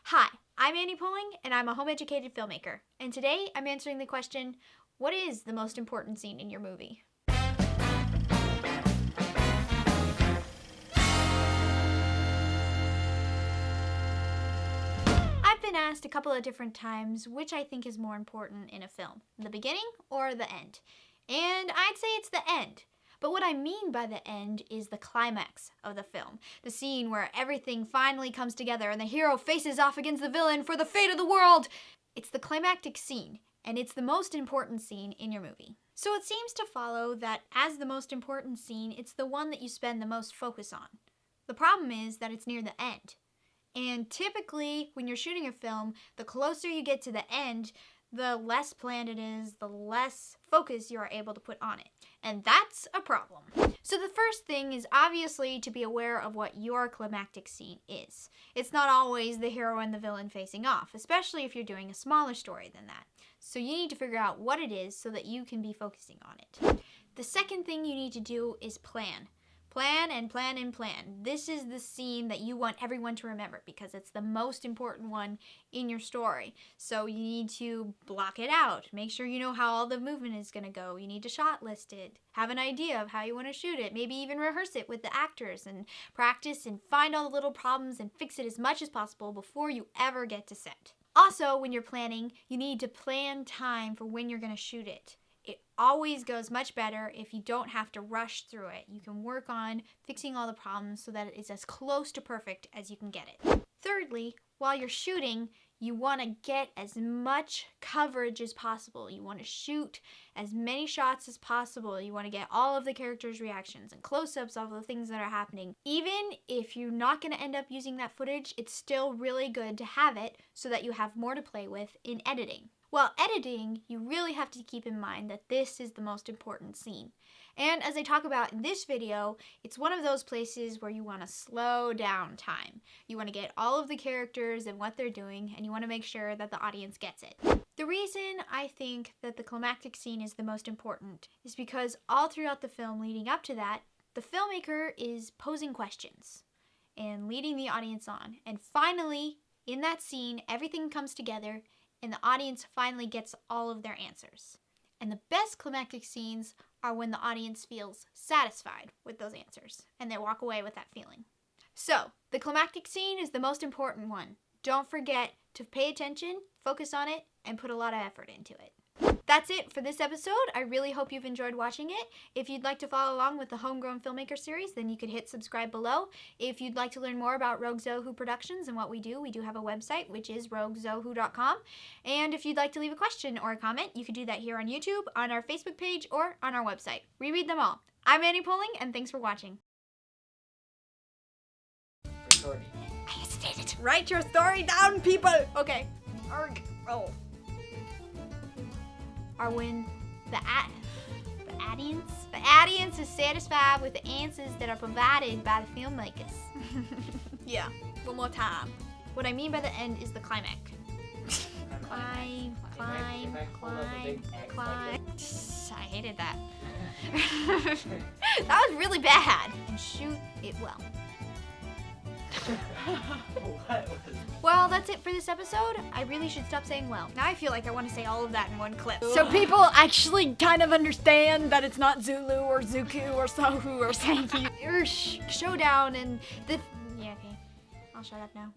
Hi, I'm Annie Pulling, and I'm a home-educated filmmaker. And today I'm answering the question, what is the most important scene in your movie? I've been asked a couple of different times which I think is more important in a film, the beginning or the end. And I'd say it's the end. But what I mean by the end is the climax of the film. The scene where everything finally comes together and the hero faces off against the villain for the fate of the world. It's the climactic scene, and it's the most important scene in your movie. So it seems to follow that as the most important scene, it's the one that you spend the most focus on. The problem is that it's near the end. And typically, when you're shooting a film, the closer you get to the end, the less planned it is, the less focus you are able to put on it. And that's a problem. So the first thing is obviously to be aware of what your climactic scene is. It's not always the hero and the villain facing off, especially if you're doing a smaller story than that. So you need to figure out what it is so that you can be focusing on it. The second thing you need to do is plan. Plan and plan and plan. This is the scene that you want everyone to remember because it's the most important one in your story. So you need to block it out. Make sure you know how all the movement is going to go. You need to shot list it. Have an idea of how you want to shoot it. Maybe even rehearse it with the actors and practice and find all the little problems and fix it as much as possible before you ever get to set. Also, when you're planning, you need to plan time for when you're going to shoot it. It always goes much better if you don't have to rush through it. You can work on fixing all the problems so that it is as close to perfect as you can get it. Thirdly, while you're shooting, you want to get as much coverage as possible. You want to shoot as many shots as possible. You want to get all of the characters' reactions and close-ups of the things that are happening. Even if you're not going to end up using that footage, it's still really good to have it so that you have more to play with in editing. While editing, you really have to keep in mind that this is the most important scene. And as I talk about in this video, it's one of those places where you want to slow down time. You want to get all of the characters and what they're doing, and you want to make sure that the audience gets it. The reason I think that the climactic scene is the most important is because all throughout the film leading up to that, the filmmaker is posing questions and leading the audience on. And finally, in that scene, everything comes together and the audience finally gets all of their answers. And the best climactic scenes are when the audience feels satisfied with those answers and they walk away with that feeling. So, the climactic scene is the most important one. Don't forget to pay attention, focus on it, and put a lot of effort into it. That's it for this episode. I really hope you've enjoyed watching it. If you'd like to follow along with the Homegrown Filmmaker series, then you could hit subscribe below. If you'd like to learn more about Rogue Zohu Productions and what we do have a website, which is roguezohu.com. And if you'd like to leave a question or a comment, you could do that here on YouTube, on our Facebook page, or on our website. We read them all. I'm Annie Pulling, and thanks for watching. Recording. I hesitated. Write your story down, people! Okay. Arg. Roll. Are when the audience is satisfied with the answers that are provided by the filmmakers. Yeah, one more time. What I mean by the end is the climax. Climb. I hated that. That was really bad. And shoot it well. Well, that's it for this episode. I really should stop saying well. Now I feel like I want to say all of that in one clip. So people actually kind of understand that it's not Zulu or Zuku or Sohu or Sankey or Showdown and the... Yeah, okay. I'll shut up now.